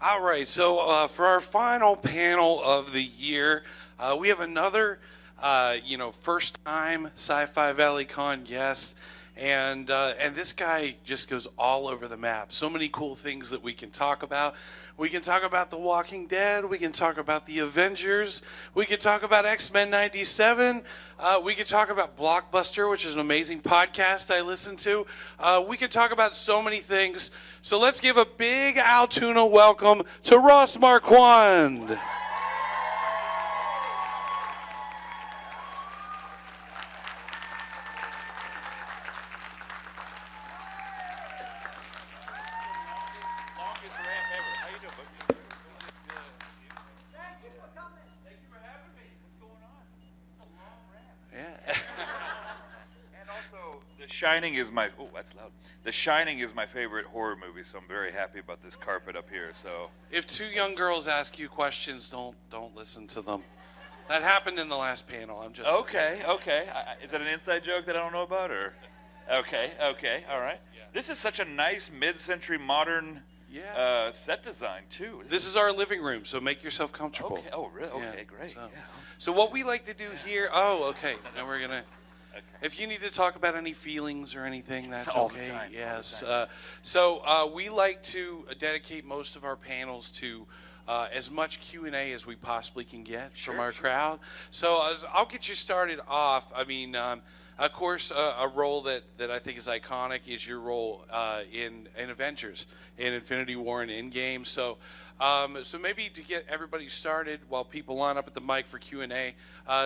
All right, so for our final panel of the year, we have another, first-time Sci-Fi Valley Con guest, and this guy just goes all over the map. So many cool things that we can talk about. We can talk about The Walking Dead. We can talk about the Avengers. We can talk about X-Men '97. We can talk about Blockbuster, which is an amazing podcast I listen to. We can talk about so many things. So let's give a big Altoona welcome to Ross Marquand. Shining is my that's loud. The Shining is my favorite horror movie, so I'm very happy about this carpet up here. So if two young girls ask you questions, don't listen to them. That happened in the last panel. I'm just okay. Is that an inside joke that I don't know about, or okay, all right. This is such a nice mid-century modern set design too. This is our living room, so make yourself comfortable. Okay. Oh, really? Okay, great. So what we like to do here. Oh, okay. Now we're gonna. Okay. If you need to talk about any feelings or anything, that's all okay. The time. Yes. So we like to dedicate most of our panels to as much Q&A as we possibly can get from our crowd. So I'll get you started off. I mean, of course, a role that I think is iconic is your role in Avengers, in Infinity War and Endgame. So maybe to get everybody started while people line up at the mic for Q&A,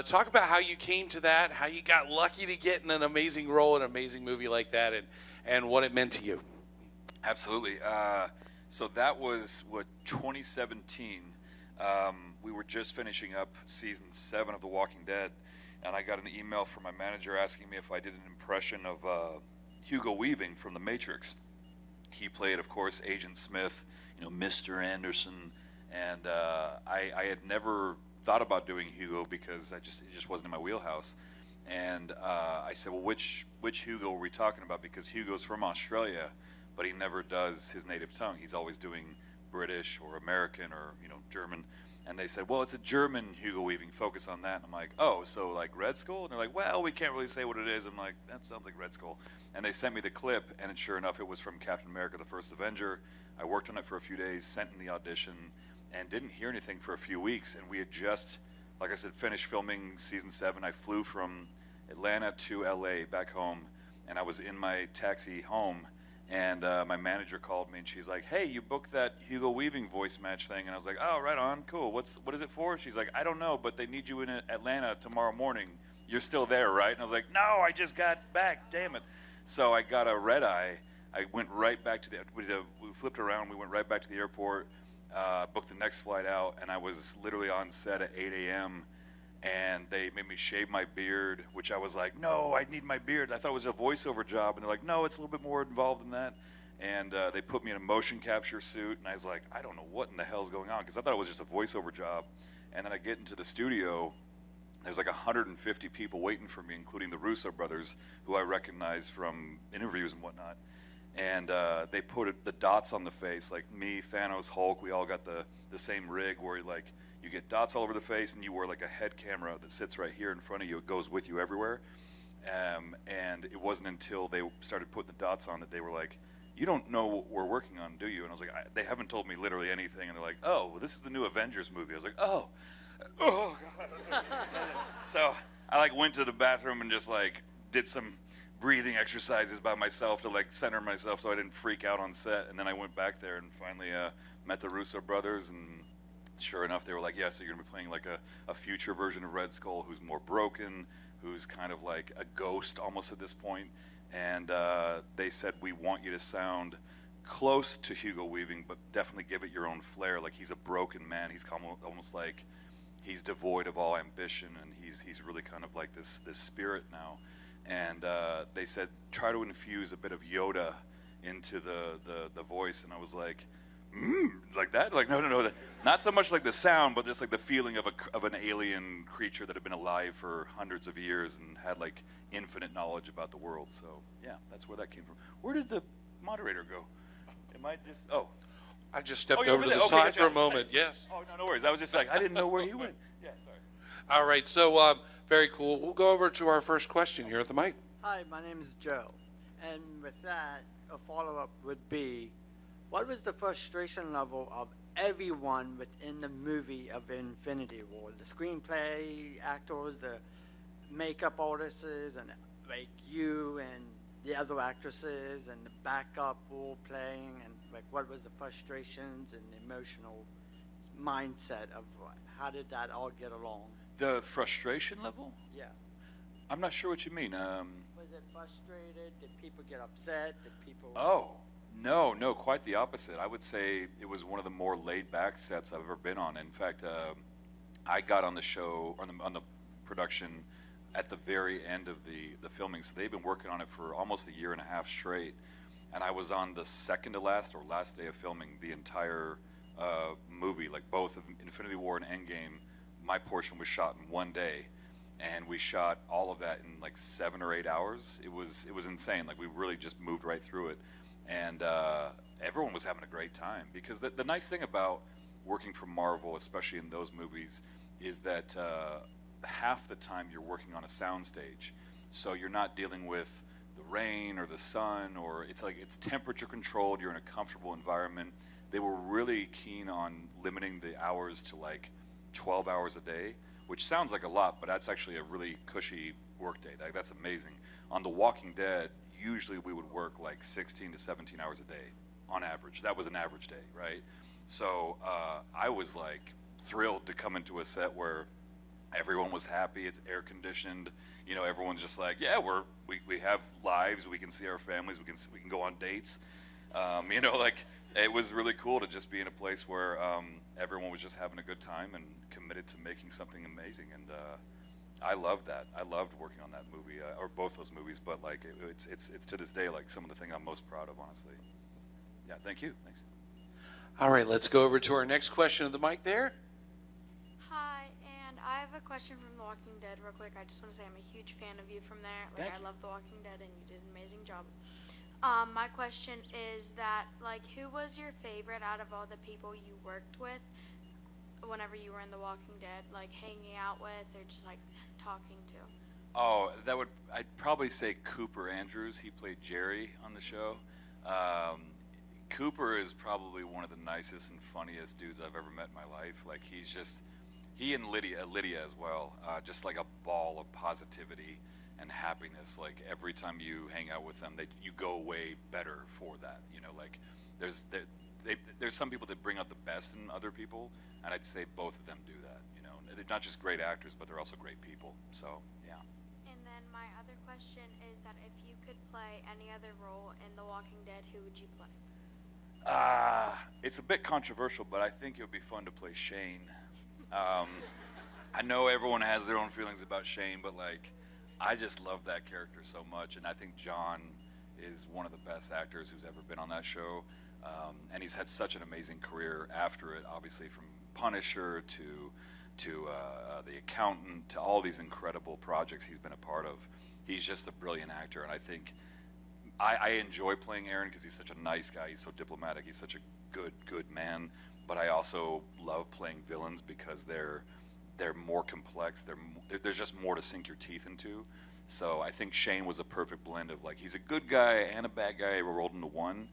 talk about how you came to that, how you got lucky to get in an amazing role in an amazing movie like that, and what it meant to you. Absolutely. So that was, 2017. We were just finishing up season 7 of The Walking Dead, and I got an email from my manager asking me if I did an impression of Hugo Weaving from The Matrix. He played, of course, Agent Smith, Mr. Anderson, and I had never thought about doing Hugo because it just wasn't in my wheelhouse. And I said, well, which Hugo are we talking about? Because Hugo's from Australia, but he never does his native tongue. He's always doing British or American or German. And they said, well, it's a German Hugo Weaving. Focus on that. And I'm like, oh, so like Red Skull? And they're like, well, we can't really say what it is. I'm like, that sounds like Red Skull. And they sent me the clip, and sure enough, it was from Captain America: The First Avenger. I worked on it for a few days, sent in the audition, and didn't hear anything for a few weeks. And we had just, like I said, finished filming season 7. I flew from Atlanta to LA back home, and I was in my taxi home, and my manager called me, and she's like, hey, you booked that Hugo Weaving voice match thing. And I was like, oh, right on, cool. What is it for? She's like, I don't know, but they need you in Atlanta tomorrow morning. You're still there, right? And I was like, no, I just got back, damn it. So I got a red eye. I went right back to we flipped around, we went right back to the airport, booked the next flight out, and I was literally on set at 8 a.m., and they made me shave my beard, which I was like, no, I need my beard. I thought it was a voiceover job, and they're like, no, it's a little bit more involved than that. And they put me in a motion capture suit, and I was like, I don't know what in the hell's going on, because I thought it was just a voiceover job. And then I get into the studio, there's like 150 people waiting for me, including the Russo brothers, who I recognize from interviews and whatnot. And they put the dots on the face, like me, Thanos, Hulk, we all got the same rig where like you get dots all over the face, and you wear like a head camera that sits right here in front of you. It goes with you everywhere. And it wasn't until they started putting the dots on that they were like, you don't know what we're working on, do you? And I was like, they haven't told me literally anything. And they're like, oh, well, this is the new Avengers movie. I was like, oh God. So I like went to the bathroom and just like did some breathing exercises by myself to like center myself so I didn't freak out on set. And then I went back there and finally met the Russo brothers, and sure enough, they were like, yeah, so you're gonna be playing like a future version of Red Skull who's more broken, who's kind of like a ghost almost at this point. And they said, we want you to sound close to Hugo Weaving, but definitely give it your own flair. Like, he's a broken man. He's almost like he's devoid of all ambition, and he's really kind of like this spirit now. And they said, try to infuse a bit of Yoda into the voice. And I was like, like that? Like, no. Not so much like the sound, but just like the feeling of an alien creature that had been alive for hundreds of years and had like infinite knowledge about the world. So yeah, that's where that came from. Where did the moderator go? Am I just, I just stepped you're over to there. the Okay, side gotcha. for a moment. Yes. Oh, no worries. I was just like, I didn't know where he went. Yeah, sorry. All right. So very cool. We'll go over to our first question here at the mic. Hi, my name is Joe. And with that, a follow-up would be, what was the frustration level of everyone within the movie of Infinity War? The screenplay, actors, the makeup artists, and like you and the other actresses and the backup role playing, and like what was the frustrations and the emotional mindset of how did that all get along? The frustration level? Yeah. I'm not sure what you mean. Was it frustrated? Did people get upset? Did people... Oh, no, quite the opposite. I would say it was one of the more laid-back sets I've ever been on. In fact, I got on the show, on the production at the very end of the filming. So they've been working on it for almost a year and a half straight. And I was on the second to last or last day of filming the entire movie, like both of Infinity War and Endgame. My portion was shot in one day. And we shot all of that in like 7 or 8 hours. It was insane. Like we really just moved right through it, and everyone was having a great time. Because the nice thing about working for Marvel, especially in those movies, is that half the time you're working on a soundstage, so you're not dealing with the rain or the sun, or it's temperature controlled. You're in a comfortable environment. They were really keen on limiting the hours to like 12 hours a day, which sounds like a lot, but that's actually a really cushy work day. That's amazing. On The Walking Dead, usually we would work like 16 to 17 hours a day on average. That was an average day, right? So I was like thrilled to come into a set where everyone was happy. It's air conditioned. You know, everyone's just like, yeah, we have lives. We can see our families. We can go on dates. You know, like it was really cool to just be in a place where everyone was just having a good time and committed to making something amazing. And I loved that. I loved working on that movie, or both those movies. But like, it's to this day like some of the thing I'm most proud of, honestly. Yeah, thank you. Thanks. All right, let's go over to our next question of the mic there. Hi, and I have a question from The Walking Dead real quick. I just want to say I'm a huge fan of you from there. Like, I love The Walking Dead, and you did an amazing job. My question is that, like, who was your favorite out of all the people you worked with whenever you were in The Walking Dead, like hanging out with or just like talking to? Oh, I'd probably say Cooper Andrews. He played Jerry on the show. Cooper is probably one of the nicest and funniest dudes I've ever met in my life. Like he and Lydia as well, just like a ball of positivity and happiness. Like every time you hang out with them, you go away better for that. You know, like there's some people that bring out the best in other people, and I'd say both of them do that. You know, they're not just great actors, but they're also great people. So yeah. And then my other question is that if you could play any other role in The Walking Dead, who would you play? It's a bit controversial, but I think it would be fun to play Shane. I know everyone has their own feelings about Shane, but like, I just love that character so much, and I think John is one of the best actors who's ever been on that show, and he's had such an amazing career after it, obviously from Punisher to The Accountant to all these incredible projects he's been a part of. He's just a brilliant actor, and I think I enjoy playing Aaron because he's such a nice guy. He's so diplomatic. He's such a good man. But I also love playing villains because they're more complex. There's just more to sink your teeth into. So I think Shane was a perfect blend of like he's a good guy and a bad guy rolled into one,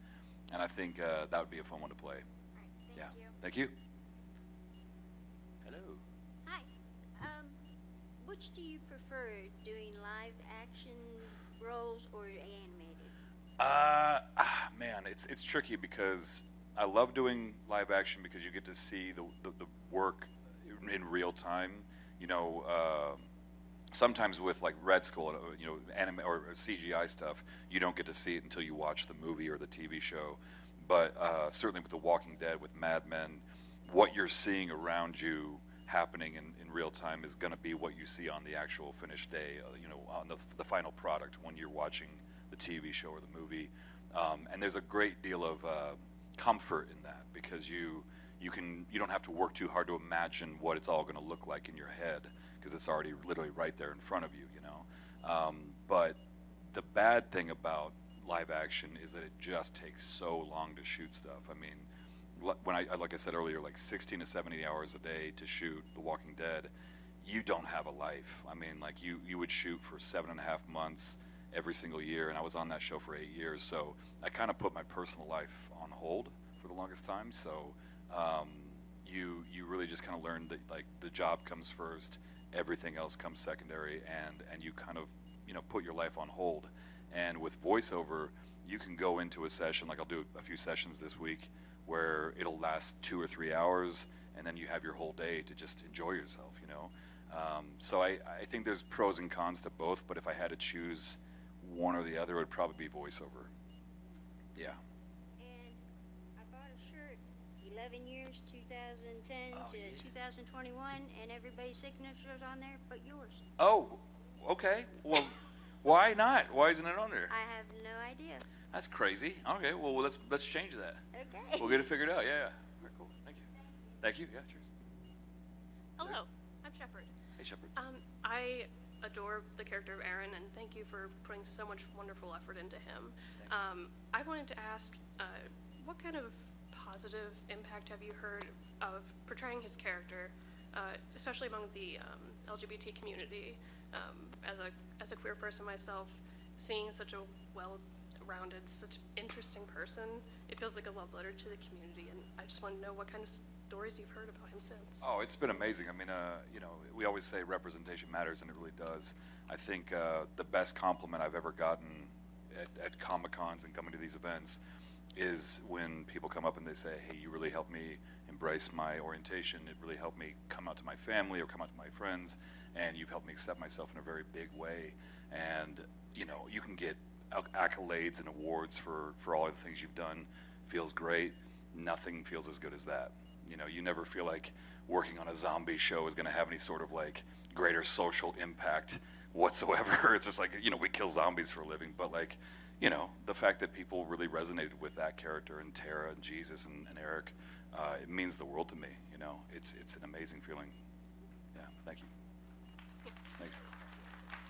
and I think that would be a fun one to play. All right, Thank you. Hello. Hi. Which do you prefer, doing live action roles or animated? Man, it's tricky because I love doing live action because you get to see the work in real time. You know, sometimes with like Red Skull, you know, anime or CGI stuff, you don't get to see it until you watch the movie or the TV show. But certainly with The Walking Dead, with Mad Men, what you're seeing around you happening in real time is going to be what you see on the actual finished day, you know, on the final product when you're watching the TV show or the movie. And there's a great deal of comfort in that because you don't have to work too hard to imagine what it's all going to look like in your head because it's already literally right there in front of you, you know. But the bad thing about live action is that it just takes so long to shoot stuff. I mean, like I said earlier, like 16 to 70 hours a day to shoot The Walking Dead, you don't have a life. I mean, like you would shoot for 7.5 months every single year, and I was on that show for 8 years. So I kind of put my personal life on hold for the longest time. So you really just kind of learn that like the job comes first, everything else comes secondary, and you kind of put your life on hold. And with voiceover, you can go into a session, like I'll do a few sessions this week, where it'll last 2 or 3 hours, and then you have your whole day to just enjoy yourself, So I think there's pros and cons to both, but if I had to choose one or the other, it would probably be voiceover. Yeah. And I bought a shirt, 11 years, 2010 to 2021, and everybody's signatures on there but yours. Oh, okay. Well, why not? Why isn't it on there? I have no idea. That's crazy. Okay, well let's change that. Okay. We'll get it figured out. Yeah. Very cool. Thank you. Thank you. Yeah, cheers. Hello, I'm Shepard. Hey, Shepard. I adore the character of Aaron, and thank you for putting so much wonderful effort into him. I wanted to ask, what kind of positive impact have you heard of portraying his character, especially among the LGBT community? As a queer person myself, seeing such a well-rounded, such interesting person, it feels like a love letter to the community, and I just want to know what kind of stories you've heard about him since. Oh, it's been amazing. I mean, we always say representation matters, and it really does. I think the best compliment I've ever gotten at Comic-Cons and coming to these events is when people come up and they say, hey, you really helped me embrace my orientation. It really helped me come out to my family or come out to my friends, and you've helped me accept myself in a very big way. And, you can get accolades and awards for all the things you've done. Feels great. Nothing feels as good as that. You never feel like working on a zombie show is going to have any sort of like greater social impact whatsoever. It's just like, we kill zombies for a living, but like, the fact that people really resonated with that character and Tara and Jesus and Eric, it means the world to me. It's an amazing feeling. Yeah, thank you. Yeah. Thanks.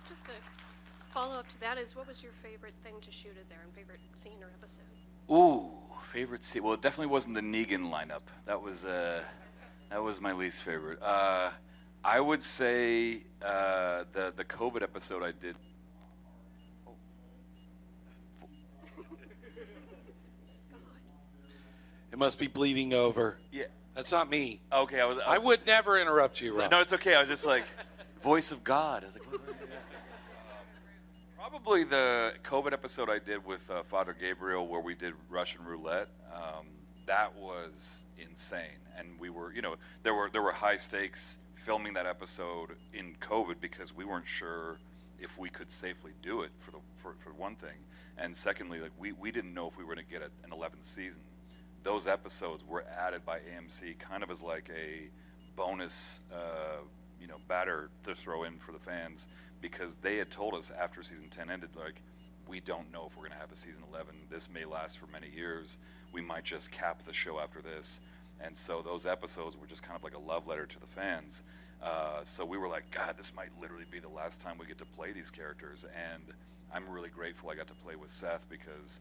Just a follow-up to that is, what was your favorite thing to shoot as Aaron? Favorite scene or episode? Ooh, favorite scene. Well, it definitely wasn't the Negan lineup. That was my least favorite. I would say the COVID episode I did. It must be bleeding over. Yeah. That's not me. Okay, I would never interrupt you, Ross. No, it's okay. I was just like, voice of God. I was like, what? Probably the COVID episode I did with Father Gabriel, where we did Russian roulette. That was insane, and we were, there were high stakes filming that episode in COVID because we weren't sure if we could safely do it for one thing, and secondly, like we didn't know if we were going to get an 11th season. Those episodes were added by AMC kind of as like a bonus, batter to throw in for the fans, because they had told us after season 10 ended, like, we don't know if we're going to have a season 11. This may last for many years. We might just cap the show after this. And so those episodes were just kind of like a love letter to the fans. So we were like, God, this might literally be the last time we get to play these characters. And I'm really grateful I got to play with Seth, because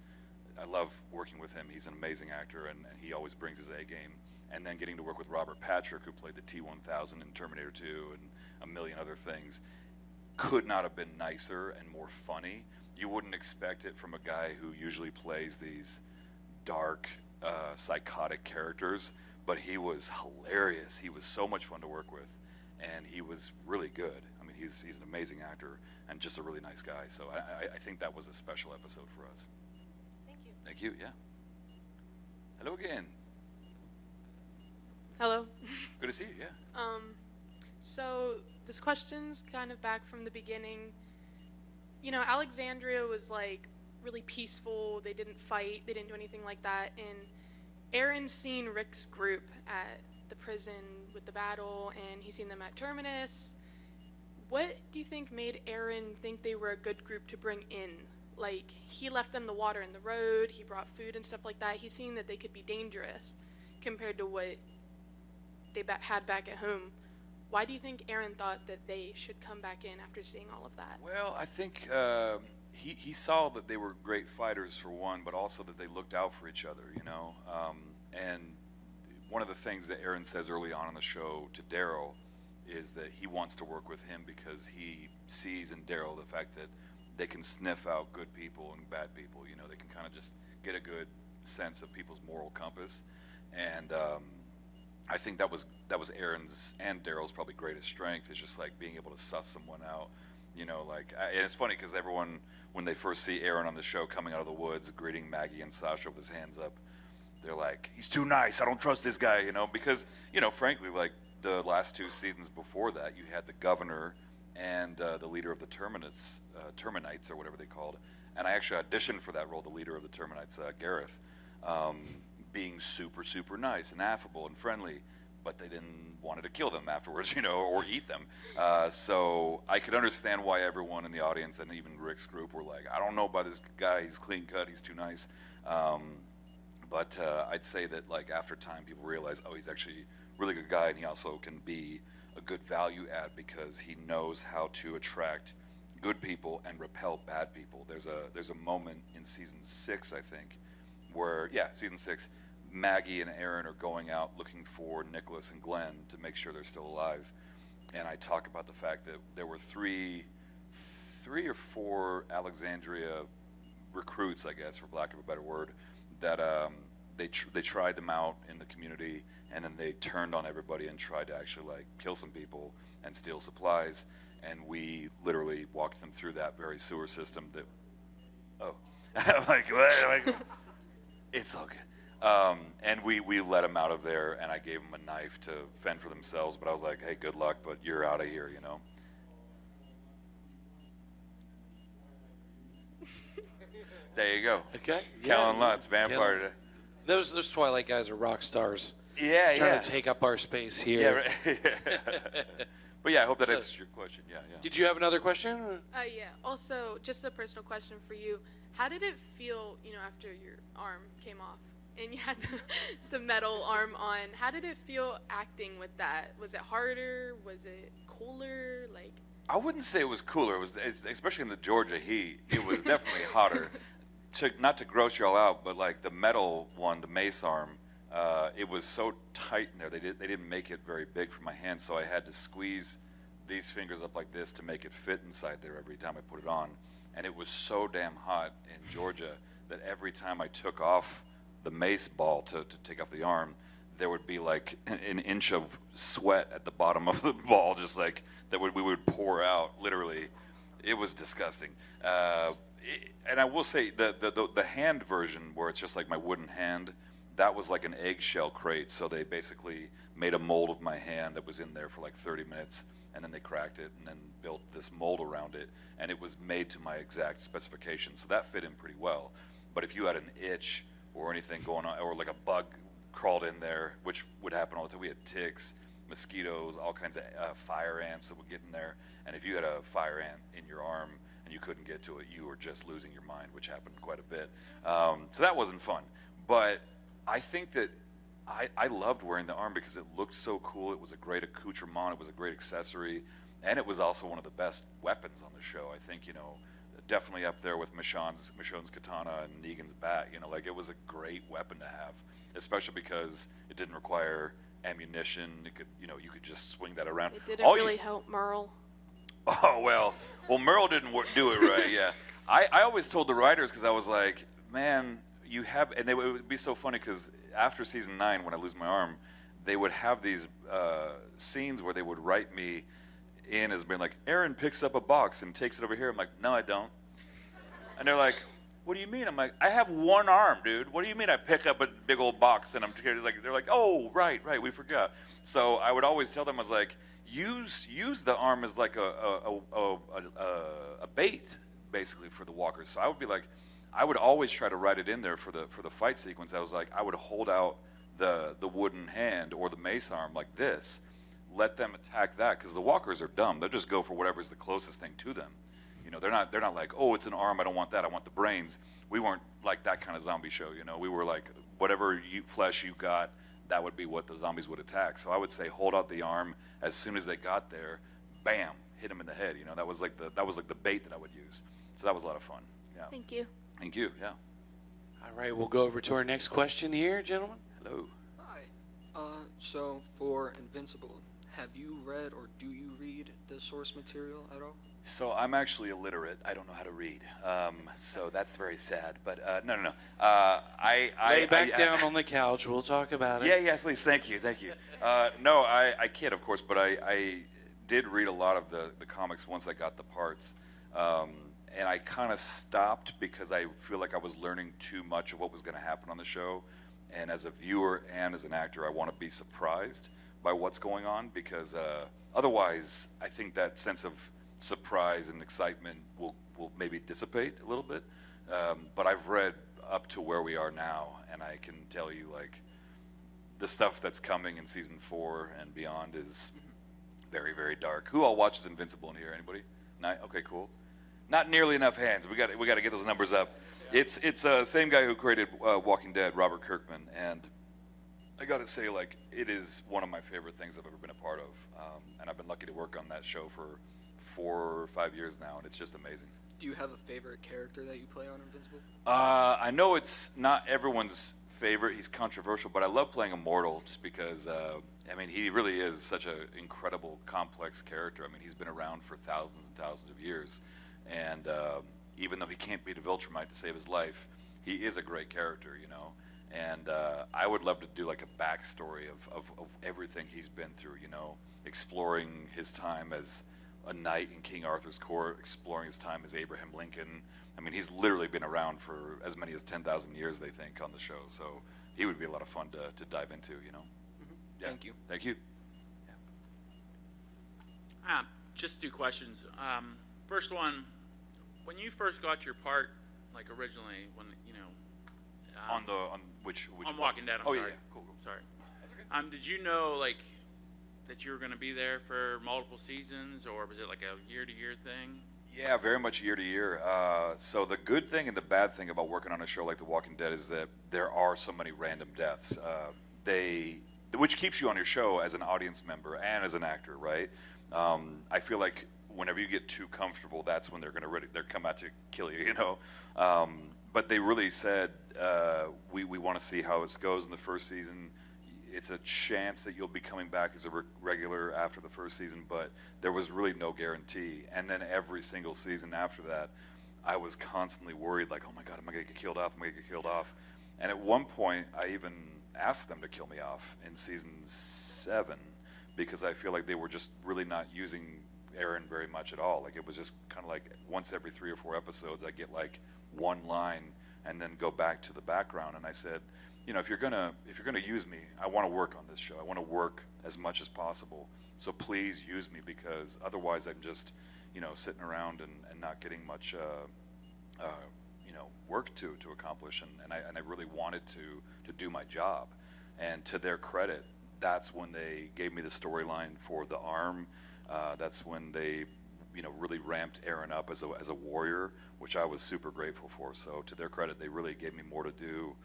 I love working with him. He's an amazing actor, and he always brings his A game. And then getting to work with Robert Patrick, who played the T-1000 in Terminator 2 and a million other things, could not have been nicer and more funny. You wouldn't expect it from a guy who usually plays these dark, psychotic characters, but he was hilarious. He was so much fun to work with, and he was really good. I mean, he's an amazing actor and just a really nice guy. So I think that was a special episode for us. Thank you. Thank you, yeah. Hello again. Hello. Good to see you, yeah. So this question's kind of back from the beginning. Alexandria was like really peaceful. They didn't fight. They didn't do anything like that. And Aaron's seen Rick's group at the prison with the battle, and he's seen them at Terminus. What do you think made Aaron think they were a good group to bring in? Like, he left them the water in the road. He brought food and stuff like that. He's seen that they could be dangerous compared to what they had back at home. Why do you think Aaron thought that they should come back in after seeing all of that? Well, I think he saw that they were great fighters for one, but also that they looked out for each other, and one of the things that Aaron says early on in the show to Daryl is that he wants to work with him because he sees in Daryl the fact that they can sniff out good people and bad people. You know, they can kind of just get a good sense of people's moral compass. And I think that was Aaron's and Daryl's probably greatest strength, is just like being able to suss someone out. You know, like, and it's funny because everyone, when they first see Aaron on the show coming out of the woods, greeting Maggie and Sasha with his hands up, they're like, he's too nice, I don't trust this guy, you know, because, you know, frankly, like, the last 2 seasons before that, you had the governor and the leader of the Terminites, or whatever they called, and I actually auditioned for that role, the leader of the Terminites, Gareth, being super, super nice and affable and friendly, but they didn't wanted to kill them afterwards, you know, or eat them. So I could understand why everyone in the audience and even Rick's group were like, I don't know about this guy, he's clean cut, he's too nice. But I'd say that, like, after time, people realize, oh, he's actually a really good guy, and he also can be a good value add because he knows how to attract good people and repel bad people. There's a moment in season 6, I think, where, season 6, Maggie and Aaron are going out looking for Nicholas and Glenn to make sure they're still alive. And I talk about the fact that there were three or four Alexandria recruits, I guess, for lack of a better word, that they tried them out in the community, and then they turned on everybody and tried to actually, like, kill some people and steal supplies. And we literally walked them through that very sewer system that, I'm like, what? It's all good. And we let them out of there, and I gave them a knife to fend for themselves, but I was like, hey, good luck, but you're out of here, you know? There you go. Okay. Callan Lutz, Vampire. Callan. Those Twilight guys are rock stars. Yeah, trying to take up our space here. Yeah, right. But yeah, I hope that answers your question. Yeah. Did you have another question? Yeah. Also, just a personal question for you. How did it feel, you know, after your arm came off and you had the metal arm on? How did it feel acting with that? Was it harder? Was it cooler? Like, I wouldn't say it was cooler. It was, especially in the Georgia heat, it was definitely hotter. Not to gross y'all out, but like the metal one, the mace arm, it was so tight in there. They didn't make it very big for my hand, so I had to squeeze these fingers up like this to make it fit inside there every time I put it on. And it was so damn hot in Georgia that every time I took off the mace ball to take off the arm, there would be like an inch of sweat at the bottom of the ball, just like that we would pour out, literally. It was disgusting. And I will say the hand version, where it's just like my wooden hand, that was like an eggshell crate. So they basically made a mold of my hand that was in there for like 30 minutes, and then they cracked it and then built this mold around it, and it was made to my exact specifications. So that fit in pretty well. But if you had an itch or anything going on, or like a bug crawled in there, which would happen all the time, we had ticks, mosquitoes, all kinds of fire ants that would get in there. And if you had a fire ant in your arm and you couldn't get to it, you were just losing your mind, which happened quite a bit. So that wasn't fun. But I think that I loved wearing the arm because it looked so cool. It was a great accoutrement. It was a great accessory. And it was also one of the best weapons on the show. I think, you know, definitely up there with Michonne's katana and Negan's bat. You know, like, it was a great weapon to have, especially because it didn't require ammunition. It could, you know, you could just swing that around. it didn't really help Merle. Oh, well, Merle didn't do it right, yeah. I always told the writers, because I was like, man, you have, and it would be so funny because after season 9, when I lose my arm, they would have these scenes where they would write me in as being like, Aaron picks up a box and takes it over here. I'm like, no, I don't. And they're like, what do you mean? I'm like, I have one arm, dude. What do you mean I pick up a big old box and I'm like, they're like, oh, right, we forgot. So I would always tell them, I was like, use the arm as like a bait, basically, for the walkers. So I would be like, I would always try to write it in there for the fight sequence. I was like, I would hold out the wooden hand or the mace arm like this, let them attack that, because the walkers are dumb. They'll just go for whatever's the closest thing to them. You know, they're not like, oh, it's an arm, I don't want that, I want the brains. We weren't like that kind of zombie show, you know. We were like, whatever flesh you got, that would be what the zombies would attack. So I would say, hold out the arm. As soon as they got there, bam, hit them in the head. You know, that was like the bait that I would use. So that was a lot of fun. Yeah. Thank you. Thank you. Yeah. All right, we'll go over to our next question here, gentlemen. Hello. Hi. So for Invincible, have you read or do you read the source material at all? So I'm actually illiterate. I don't know how to read. So that's very sad. But no. Lay back down on the couch. We'll talk about it. Yeah, please. Thank you. No, I kid, of course, but I did read a lot of the comics once I got the parts. And I kind of stopped because I feel like I was learning too much of what was going to happen on the show. And as a viewer and as an actor, I want to be surprised by what's going on, because otherwise I think that sense of surprise and excitement will maybe dissipate a little bit. But I've read up to where we are now, and I can tell you, like, the stuff that's coming in season 4 and beyond is very, very dark. Who all watches Invincible in here? Anybody? Okay, cool. Not nearly enough hands. We got to get those numbers up. It's same guy who created Walking Dead, Robert Kirkman, and I got to say, like, it is one of my favorite things I've ever been a part of. And I've been lucky to work on that show for 4 or 5 years now, and it's just amazing. Do you have a favorite character that you play on Invincible? I know it's not everyone's favorite. He's controversial, but I love playing Immortal just because, I mean, he really is such an incredible, complex character. I mean, he's been around for thousands and thousands of years, and even though he can't beat a Viltrumite to save his life, he is a great character, you know. And I would love to do like a backstory of everything he's been through, you know, exploring his time as a knight in King Arthur's court, exploring his time as Abraham Lincoln. I mean, he's literally been around for as many as 10,000 years, they think, on the show. So he would be a lot of fun to dive into, you know. Yeah. Thank you. Thank you. Just 2 questions. First one, when you first got your part, like originally, when you know, on which on Walking Dead. I'm sorry. Yeah, cool. Sorry. Did you know like that you were going to be there for multiple seasons, or was it like a year-to-year thing? Yeah, very much year to year. So the good thing and the bad thing about working on a show like The Walking Dead is that there are so many random deaths. Which keeps you on your show as an audience member and as an actor, right? I feel like whenever you get too comfortable, that's when they're come out to kill you, you know. But they really said we want to see how it goes in the first season. It's a chance that you'll be coming back as a regular after the first season, but there was really no guarantee. And then every single season after that, I was constantly worried, like, oh my God, am I going to get killed off? Am I going to get killed off? And at one point, I even asked them to kill me off in season 7, because I feel like they were just really not using Aaron very much at all. Like, it was just kind of like once every 3 or 4 episodes, I get like one line and then go back to the background. And I said, you know, if you're gonna use me, I want to work on this show. I want to work as much as possible. So please use me, because otherwise I'm just, you know, sitting around and not getting much, you know, work to accomplish. And I really wanted to do my job. And to their credit, that's when they gave me the storyline for the arm. That's when they, you know, really ramped Aaron up as a warrior, which I was super grateful for. So to their credit, they really gave me more to do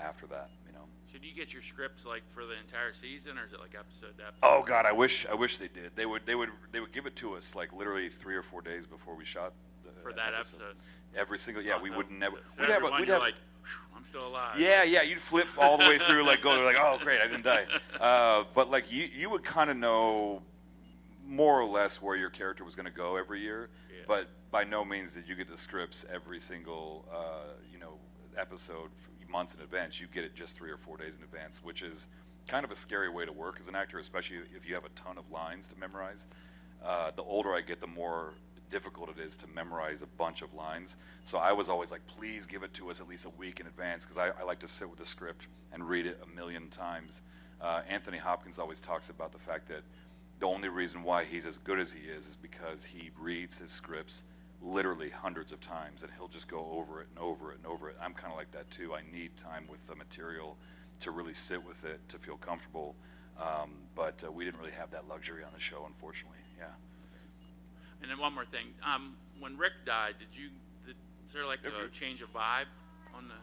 after that, you know. So do you get your scripts like for the entire season, or is it like episode to episode? Oh God, I wish they did. They would give it to us like literally 3 or 4 days before we shot for that episode. Every single we would never. So we'd have like, I'm still alive. Yeah, you'd flip all the way through, like go like, oh great, I didn't die. But like you would kind of know more or less where your character was going to go every year, but by no means did you get the scripts every single you know, episode months in advance. You get it just 3 or 4 days in advance, which is kind of a scary way to work as an actor, especially if you have a ton of lines to memorize. The older I get, the more difficult it is to memorize a bunch of lines. So I was always like, please give it to us at least a week in advance, because I like to sit with the script and read it a million times. Anthony Hopkins always talks about the fact that the only reason why he's as good as he is because he reads his scripts literally hundreds of times, and he'll just go over it and over it and over it. I'm kind of like that too. I need time with the material to really sit with it, to feel comfortable. But we didn't really have that luxury on the show, unfortunately. Yeah. And then one more thing. When Rick died, is there like a change of vibe on the?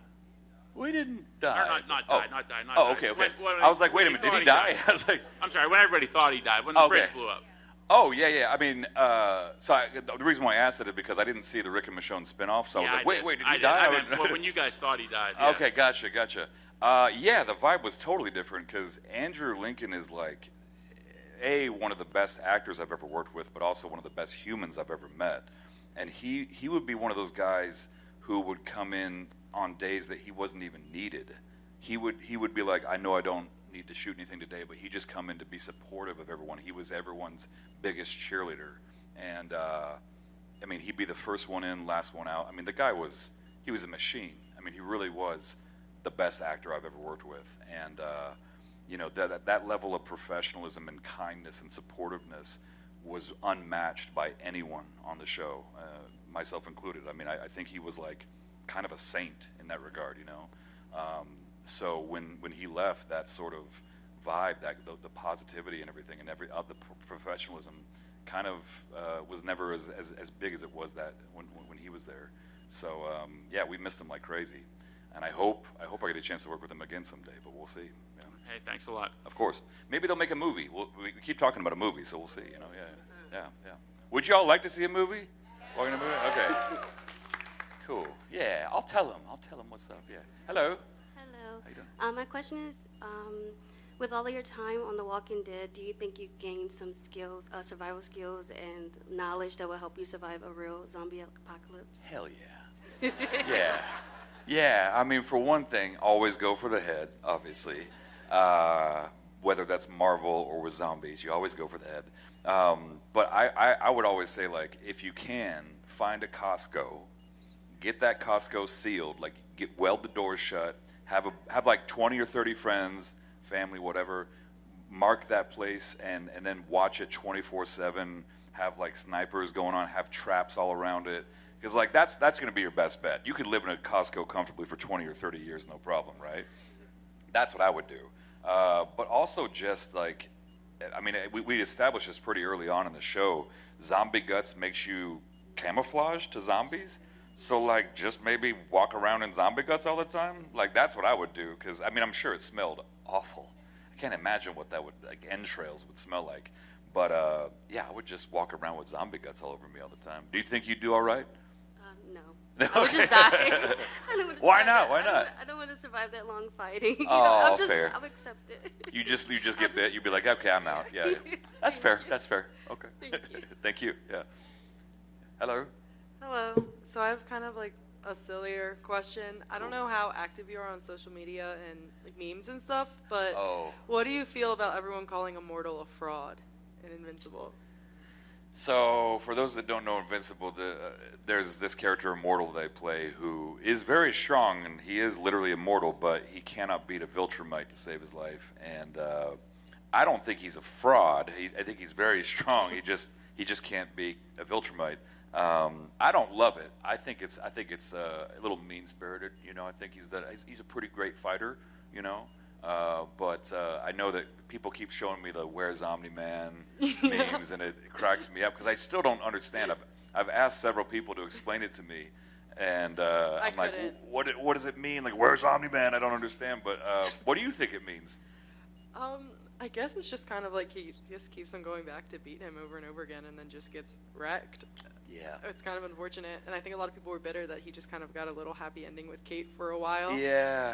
We didn't die. Or not die. Oh, okay. When I was like, wait a minute, did he die? I was like, I'm sorry. When everybody thought he died, when the bridge blew up. Oh, yeah. I mean, the reason why I asked it is because I didn't see the Rick and Michonne spinoff, so I was like, wait, did he die? When you guys thought he died. Yeah. Okay, gotcha. Yeah, the vibe was totally different because Andrew Lincoln is like, one of the best actors I've ever worked with, but also one of the best humans I've ever met. And he would be one of those guys who would come in on days that he wasn't even needed. He would be like, I know I don't need to shoot anything today, but he'd just come in to be supportive of everyone. He was everyone's biggest cheerleader. And I mean, he'd be the first one in, last one out. I mean, he was a machine. I mean, he really was the best actor I've ever worked with. And you know, that level of professionalism and kindness and supportiveness was unmatched by anyone on the show, myself included. I mean, I think he was like kind of a saint in that regard, you know. So when he left, that sort of vibe, the positivity and everything, and the professionalism, kind of was never as big as it was that when he was there. So yeah, we missed him like crazy, and I hope I get a chance to work with him again someday. But we'll see. Yeah. Hey, thanks a lot. Of course, maybe they'll make a movie. We keep talking about a movie, so we'll see. You know, yeah. Would y'all like to see a movie? Walking a movie? Okay. Cool. Yeah, I'll tell him what's up. Yeah. Hello. Hello. How you doing? My question is, with all of your time on The Walking Dead, do you think you gained some skills, survival skills and knowledge that will help you survive a real zombie apocalypse? Hell yeah. Yeah. I mean, for one thing, always go for the head, obviously. Whether that's Marvel or with zombies, you always go for the head. But I would always say, like, if you can, find a Costco, get that Costco sealed, like weld the doors shut, have like 20 or 30 friends, family, whatever, mark that place and then watch it 24/7, have like snipers going on, have traps all around it. Because like that's going to be your best bet. You could live in a Costco comfortably for 20 or 30 years, no problem, right? That's what I would do. But also just like, I mean, we established this pretty early on in the show. Zombie guts makes you camouflage to zombies. So like just maybe walk around in zombie guts all the time. Like that's what I would do. Because I mean, I'm sure it smelled awful. I can't imagine what that would, like entrails would smell like. But yeah, I would just walk around with zombie guts all over me all the time. Do you think you'd do all right? No. I would just die. I don't want to Why survive not? that. Why not? I don't want to survive that long fighting. You Oh, know, fair. I'll accept it. You just get bit. You'd be like, okay, I'm out. Yeah. That's fair. That's fair. Okay. Thank you. Thank you. Yeah. Hello. Hello. So I have kind of like a sillier question. I don't know how active you are on social media and like memes and stuff, but what do you feel about everyone calling Immortal a fraud in Invincible? So, for those that don't know Invincible, there's this character, Immortal, they play, who is very strong, and he is literally immortal, but he cannot beat a Viltrumite to save his life. And I don't think he's a fraud. I think he's very strong. He just can't beat a Viltrumite. I don't love it. I think it's a little mean-spirited. You know, I think he's a pretty great fighter. You know. But I know that people keep showing me the "Where's Omni-Man" memes, and it cracks me up because I still don't understand. I've asked several people to explain it to me, and I'm like, what does it mean? Like, "Where's Omni-Man"? I don't understand. But what do you think it means? I guess it's just kind of like he just keeps on going back to beat him over and over again, and then just gets wrecked. Yeah. It's kind of unfortunate, and I think a lot of people were bitter that he just kind of got a little happy ending with Kate for a while. Yeah.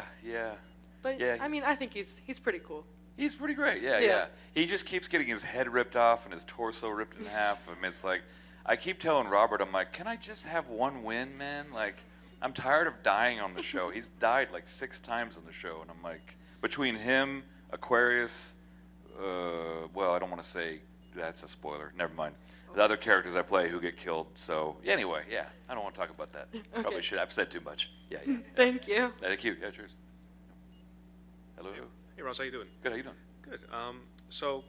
But yeah. I mean, I think he's pretty cool. He's pretty great. Yeah. He just keeps getting his head ripped off and his torso ripped in half. I mean, it's like, I keep telling Robert, I'm like, can I just have one win, man? Like, I'm tired of dying on the show. He's died like 6 times on the show, and I'm like, between him, Aquarius, well, I don't want to say that's a spoiler. Never mind. The other characters I play who get killed. So anyway, yeah, I don't want to talk about that. Okay. Probably should. I've said too much. Yeah. Thank you. Thank you. Yeah, cheers. Hello. Hey, Ross, how you doing? Good. How you doing? Good. So,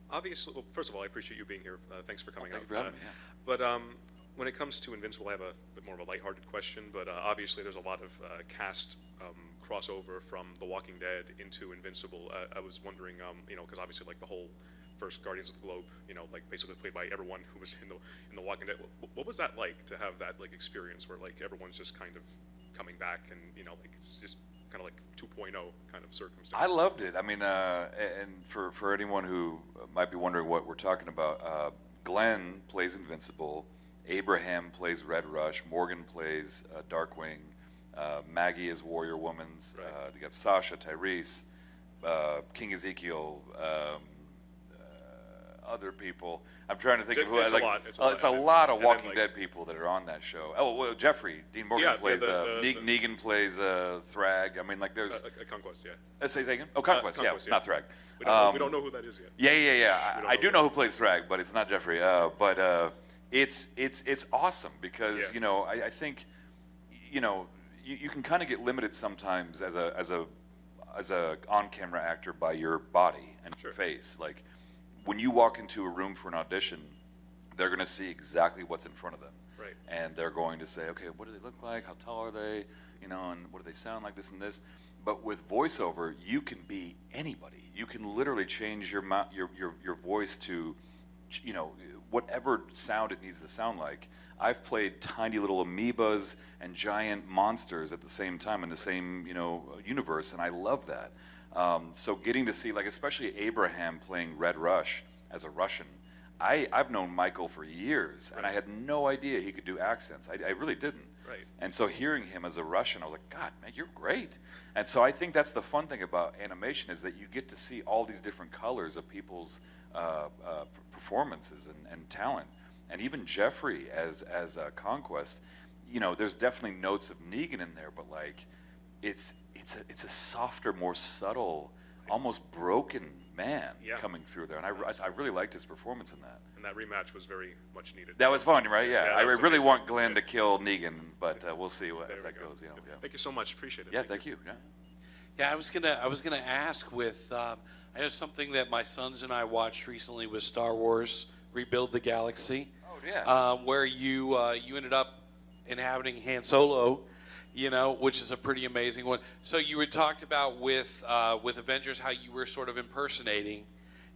obviously, well, first of all, I appreciate you being here. Thanks for coming out. Thank you for having me. But when it comes to Invincible, I have a bit more of a lighthearted question. But obviously, there's a lot of cast crossover from The Walking Dead into Invincible. I was wondering, you know, because obviously, like the whole first Guardians of the Globe, you know, like basically played by everyone who was in the Walking Dead. What was that like to have that like experience where like everyone's just kind of coming back and you know like it's just kind of like 2.0 kind of circumstance? I loved it. I mean, and for anyone who might be wondering what we're talking about, Glenn plays Invincible, Abraham plays Red Rush, Morgan plays Darkwing, Maggie is Warrior Woman's. Right. They got Sasha, Tyrese, King Ezekiel, other people. I'm trying to think of who. It's a lot. It's a lot of and Walking then, Dead people that are on that show. Oh, well, Jeffrey Dean Morgan plays. Negan plays Thrag. I mean, like there's a Conquest, yeah. Say again. Oh, Conquest, Conquest, yeah, not Thrag. We don't know who that is yet. Yeah. I do know who plays Thrag, but it's not Jeffrey. But it's awesome because I think you can kind of get limited sometimes as a on-camera actor by your body and your face. Like when you walk into a room for an audition, they're going to see exactly what's in front of them. Right. And they're going to say, okay, what do they look like? How tall are they? And what do they sound like? This and this. But with voiceover, you can be anybody. You can literally change your voice to, whatever sound it needs to sound like. I've played tiny little amoebas and giant monsters at the same time in the same universe, and I love that. So getting to see, like, especially Abraham playing Red Rush as a Russian, I've known Michael for years, and I had no idea he could do accents. I really didn't. Right. And so hearing him as a Russian, I was like, God, man, you're great. And so I think that's the fun thing about animation is that you get to see all these different colors of people's performances and talent. And even Jeffrey as Conquest, there's definitely notes of Negan in there, but like, it's a softer, more subtle, almost broken man coming through there, and I really liked his performance in that. And that rematch was very much needed. That was fun, right? Yeah, I really amazing. want Glenn to kill Negan, but we'll see if that goes. Thank you so much. Appreciate it. Yeah, thank you. Yeah, I was gonna ask with I know something that my sons and I watched recently was Star Wars Rebuild the Galaxy. Oh yeah. Where you ended up inhabiting Han Solo, which is a pretty amazing one. So you had talked about with Avengers how you were sort of impersonating,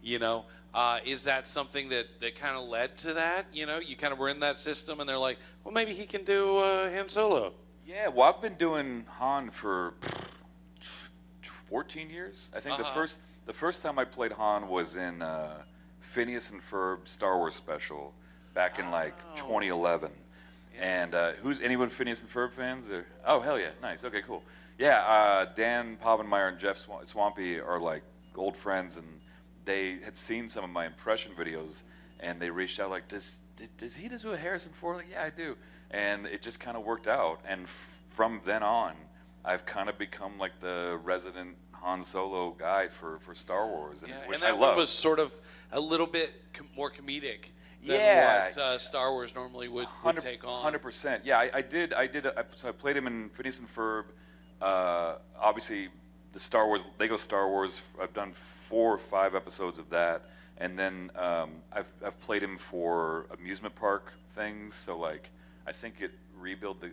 is that something that kind of led to that? You kind of were in that system, and they're like, well, maybe he can do Han Solo. Yeah, well, I've been doing Han for 14 years. I think the first time I played Han was in Phineas and Ferb Star Wars special back in 2011. And anyone Phineas and Ferb fans? Oh, hell yeah, nice. Okay, cool. Yeah, Dan Povenmire and Jeff Swampy are like old friends, and they had seen some of my impression videos, and they reached out like, does he do a Harrison Ford? Like, yeah, I do. And it just kind of worked out, and from then on, I've kind of become like the resident Han Solo guy for Star Wars, which I love. One was sort of a little bit more comedic than what Star Wars normally would take on. 100%. Yeah, I did. So I played him in Phineas and Ferb. Obviously, the Star Wars, Lego Star Wars. I've done 4 or 5 episodes of that, and then I've played him for amusement park things. So like, I think it Rebuild the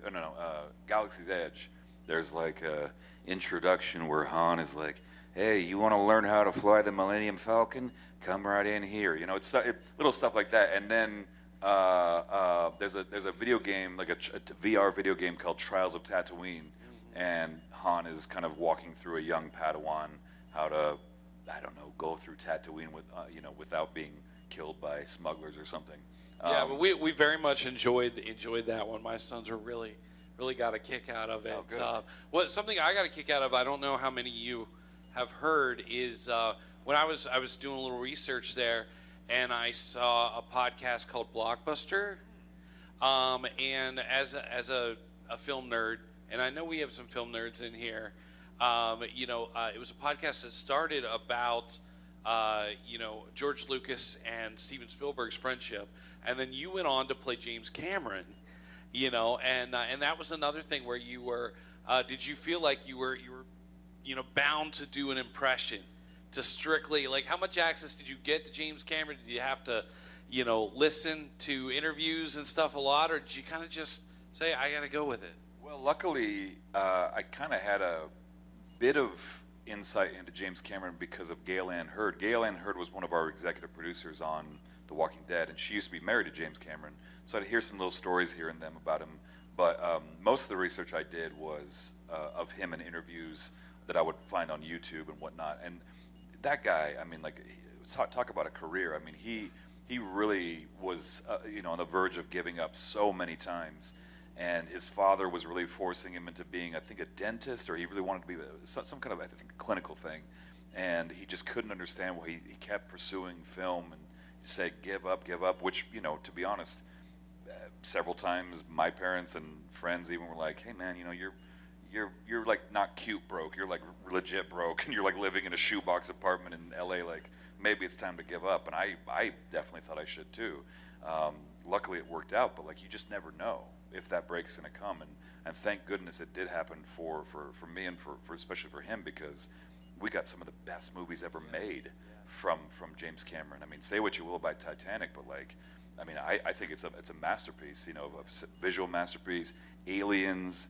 Galaxy's Edge. There's like a introduction where Han is like, hey, you want to learn how to fly the Millennium Falcon? Come right in here. It's little stuff like that. And then there's a video game, like a VR video game called Trials of Tatooine, and Han is kind of walking through a young Padawan how to, I don't know, go through Tatooine with without being killed by smugglers or something. Yeah, but we very much enjoyed that one. My sons were really got a kick out of it. Something I got a kick out of, I don't know how many of you have heard, is when I was doing a little research there, and I saw a podcast called Blockbuster, and as a film nerd, and I know we have some film nerds in here, it was a podcast that started about George Lucas and Steven Spielberg's friendship, and then you went on to play James Cameron. And that was another thing where you were. Did you feel like you were bound to do an impression, to strictly like how much access did you get to James Cameron? Did you have to, listen to interviews and stuff a lot, or did you kind of just say I got to go with it? Well, luckily, I kind of had a bit of insight into James Cameron because of Gail Ann Hurd. Gail Ann Hurd was one of our executive producers on The Walking Dead, and she used to be married to James Cameron. So I'd hear some little stories here and there about him. But most of the research I did was of him in interviews that I would find on YouTube and whatnot. And that guy, I mean, like, talk about a career. I mean, he really was, on the verge of giving up so many times. and his father was really forcing him into being, I think, a dentist, or he really wanted to be some kind of, I think, clinical thing, and he just couldn't understand why he kept pursuing film, and he said, give up, which, you know, to be honest, several times my parents and friends even were like, hey man, you know, you're like not cute broke, you're like legit broke, and you're like living in a shoebox apartment in LA, like maybe it's time to give up. And I definitely thought I should too. Luckily it worked out, but like you just never know if that break's gonna come, and thank goodness it did happen for me and for especially for him, because we got some of the best movies ever made from James Cameron. I mean, say what you will about Titanic, but like, I mean, I think it's a masterpiece, you know, a visual masterpiece. Aliens,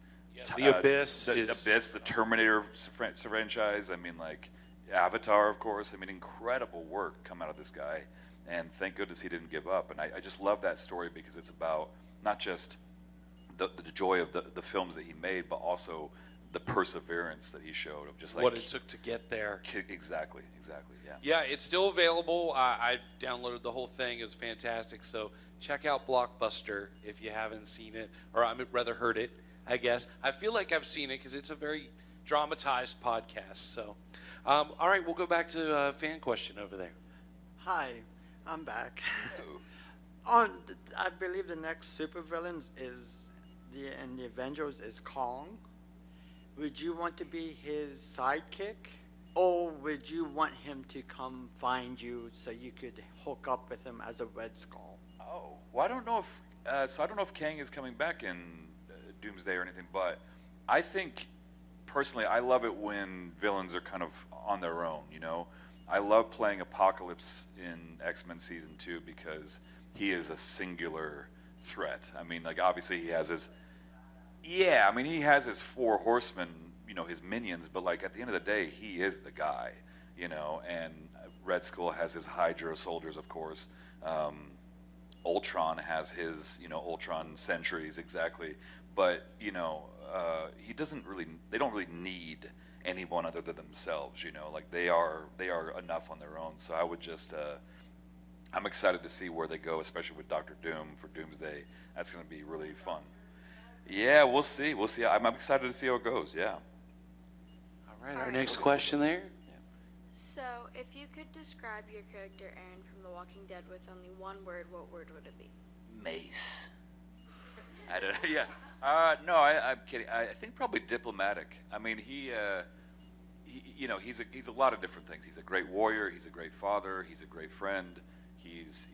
The Abyss, the Terminator franchise. I mean, like Avatar, of course. I mean, incredible work come out of this guy, and thank goodness he didn't give up. And I just love that story, because it's about not just the joy of the films that he made, but also the perseverance that he showed of just like what it took to get there. Exactly, yeah. Yeah, it's still available. I downloaded the whole thing. It was fantastic. So check out Blockbuster if you haven't seen it, or I would rather heard it, I guess. I feel like I've seen it because it's a very dramatized podcast. So, all right, we'll go back to a fan question over there. Hi, I'm back. Hello. I believe the next supervillains in the Avengers is Kong. Would you want to be his sidekick, or would you want him to come find you so you could hook up with him as a Red Skull? Oh, well, I don't know if I don't know if Kang is coming back in Doomsday or anything, but I think personally I love it when villains are kind of on their own. You know, I love playing Apocalypse in X-Men Season 2 because he is a singular threat. I mean, like obviously he has his. Yeah, I mean, he has his 4 horsemen, you know, his minions, but like at the end of the day, he is the guy, you know, and Red Skull has his Hydra soldiers, of course. Ultron has his, you know, Ultron sentries, exactly. But, you know, they don't really need anyone other than themselves, you know, like they are enough on their own. So I would just, I'm excited to see where they go, especially with Dr. Doom for Doomsday. That's going to be really fun. Yeah, we'll see. I'm excited to see how it goes. Yeah. All right, our next question there. So, if you could describe your character Aaron from The Walking Dead with only one word, what word would it be? Mace. I don't. Yeah. No, I'm kidding. I think probably diplomatic. I mean, he you know, he's a lot of different things. He's a great warrior. He's a great father. He's a great friend. He's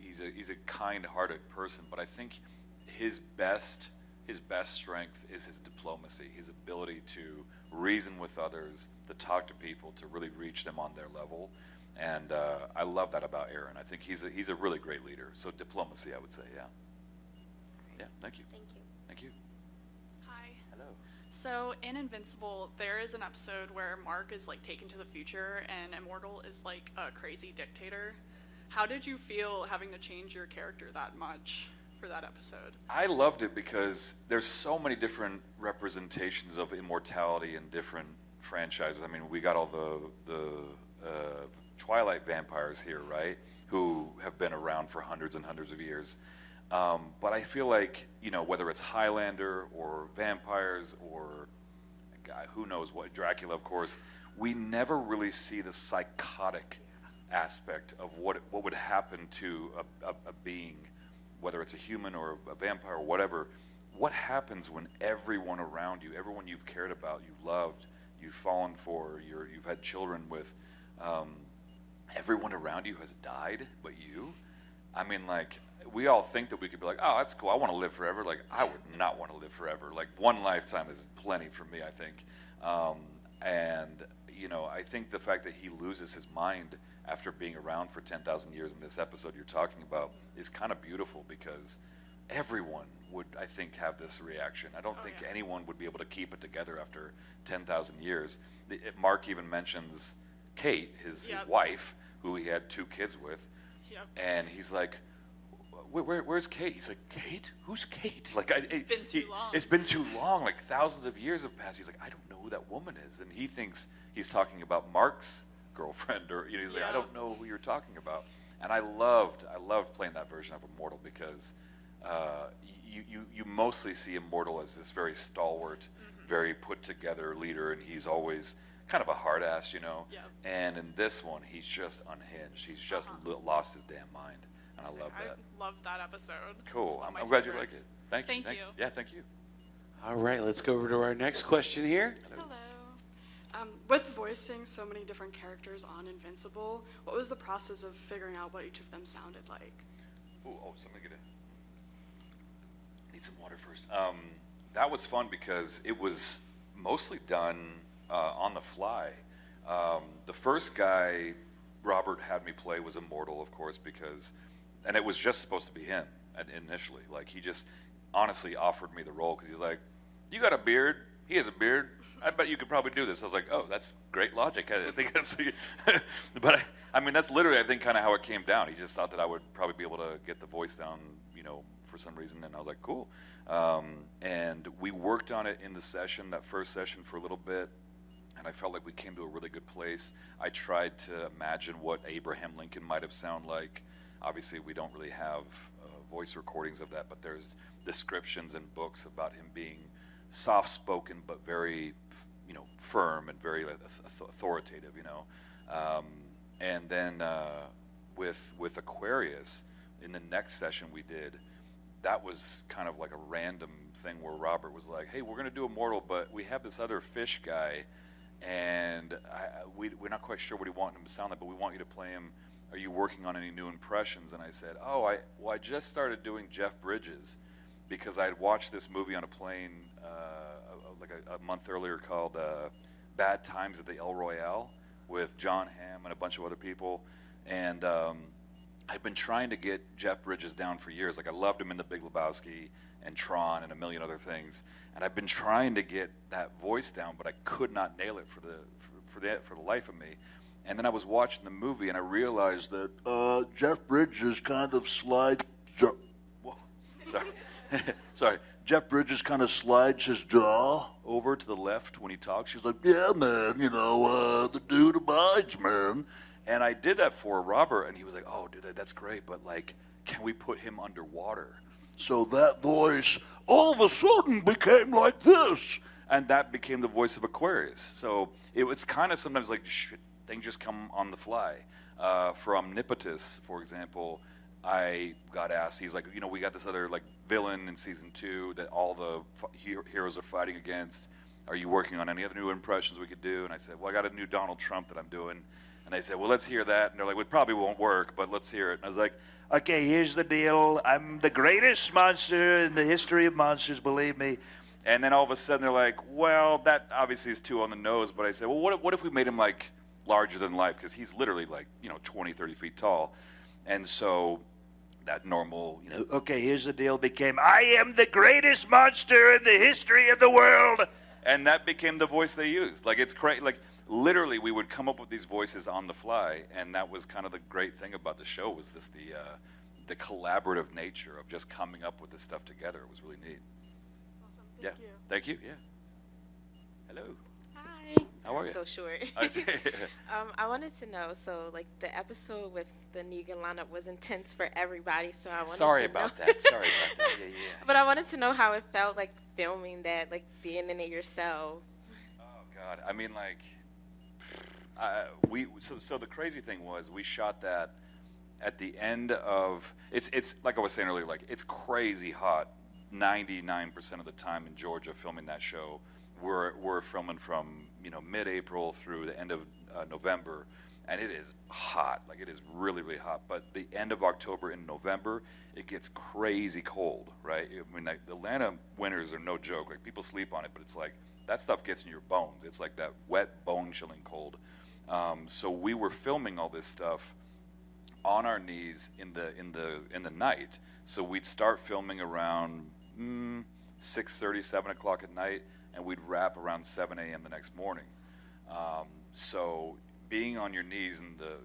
a kind-hearted person. But I think his best strength is his diplomacy, his ability to reason with others, to talk to people, to really reach them on their level. And I love that about Aaron. I think he's a really great leader. So diplomacy, I would say, yeah. Yeah, thank you. Thank you. Thank you. Hi. Hello. So in Invincible, there is an episode where Mark is like taken to the future and Immortal is like a crazy dictator. How did you feel having to change your character that much for that episode? I loved it because there's so many different representations of immortality in different franchises. I mean, we got all the Twilight vampires here, right? Who have been around for hundreds and hundreds of years. But I feel like, you know, whether it's Highlander or vampires or who knows what, Dracula, of course, we never really see the psychotic aspect of what would happen to a being, whether it's a human or a vampire or whatever. What happens when everyone around you, everyone you've cared about, you've loved, you've fallen for, you've had children with, everyone around you has died but you? I mean, like, we all think that we could be like, oh, that's cool, I want to live forever. Like, I would not want to live forever. Like, one lifetime is plenty for me, I think. And, you know, I think the fact that he loses his mind after being around for 10,000 years in this episode you're talking about is kind of beautiful, because everyone would, I think, have this reaction. I don't think anyone would be able to keep it together after 10,000 years. Mark even mentions Kate, his wife, who he had 2 kids with, and he's like, where's Kate? He's like, Kate? Who's Kate? Like, it's been too long. It's been too long. Like, thousands of years have passed. He's like, I don't know who that woman is. And he thinks he's talking about Mark's girlfriend, or, you know, he's like, I don't know who you're talking about. And I loved playing that version of Immortal because you mostly see Immortal as this very stalwart, very put together leader, and he's always kind of a hard ass, you know. Yep. And in this one, he's just unhinged. He's just lost his damn mind, and I love that. I loved that episode. Cool. I'm glad you like it. Thank you. Thank you. Yeah, thank you. All right, let's go over to our next question here. Hello. With voicing so many different characters on Invincible, what was the process of figuring out what each of them sounded like? Somebody need some water first. That was fun because it was mostly done on the fly. The first guy Robert had me play was Immortal, of course, and it was just supposed to be him initially. Like, he just honestly offered me the role because he's like, "You got a beard. He has a beard. I bet you could probably do this." I was like, "Oh, that's great logic." I think that's, but I mean, that's literally, I think, kind of how it came down. He just thought that I would probably be able to get the voice down, for some reason, and I was like, cool. And we worked on it in the session, that first session, for a little bit, and I felt like we came to a really good place. I tried to imagine what Abraham Lincoln might have sounded like. Obviously, we don't really have voice recordings of that, but there's descriptions in books about him being soft-spoken but very, firm and very authoritative, and then with Aquarius, in the next session we did, that was kind of like a random thing where Robert was like, "Hey, we're going to do Immortal, but we have this other fish guy, and we're not quite sure what we want him to sound like, but we want you to play him. Are you working on any new impressions?" And I said, I just started doing Jeff Bridges because I had watched this movie on a plane like a month earlier called Bad Times at the El Royale with John Hamm and a bunch of other people. And I've been trying to get Jeff Bridges down for years. Like, I loved him in The Big Lebowski and Tron and a million other things. And I've been trying to get that voice down, but I could not nail it for the life of me. And then I was watching the movie, and I realized that Jeff Bridges kind of slides. Sorry. Jeff Bridges kind of slides his jaw over to the left when he talks. He's like, "Yeah, man, the dude abides, man." And I did that for Robert, and he was like, "Oh, dude, that's great, but like, can we put him underwater?" So that voice all of a sudden became like this, and that became the voice of Aquarius. So it was kind of sometimes like things just come on the fly. For Omnipotus, for example, I got asked, he's like, we got this other like villain in season 2 that all the heroes are fighting against. Are you working on any other new impressions we could do? And I said, well, I got a new Donald Trump that I'm doing. And they said, well, let's hear that. And they're like, well, it probably won't work, but let's hear it. And I was like, okay, here's the deal. I'm the greatest monster in the history of monsters, believe me. And then all of a sudden they're like, well, that obviously is too on the nose. But I said, well, what if we made him like larger than life? Because he's literally like, 20, 30 feet tall. And so that normal, okay, here's the deal became, I am the greatest monster in the history of the world. And that became the voice they used. Like, it's crazy. Like, literally, we would come up with these voices on the fly. And that was kind of the great thing about the show, was the collaborative nature of just coming up with this stuff together. It was really neat. That's awesome. Thank you. Thank you. Yeah. Hello. Hi. How are you? So short. I wanted to know, so like the episode with the Negan lineup was intense for everybody, so I wanted Sorry to about know. that. Sorry about that. Yeah. But I wanted to know how it felt like filming that, like being in it yourself. Oh God. I mean, like, so the crazy thing was, we shot that at the end of, it's like I was saying earlier, like, it's crazy hot 99% of the time in Georgia filming that show. We're filming from mid-April through the end of November, and it is hot. Like, it is really, really hot. But the end of October and November, it gets crazy cold, right? I mean, like, the Atlanta winters are no joke. Like, people sleep on it, but it's like that stuff gets in your bones. It's like that wet, bone-chilling cold. So we were filming all this stuff on our knees in the night. So we'd start filming around 6:30, 7 o'clock at night, and we'd wrap around 7 a.m. the next morning. So being on your knees in the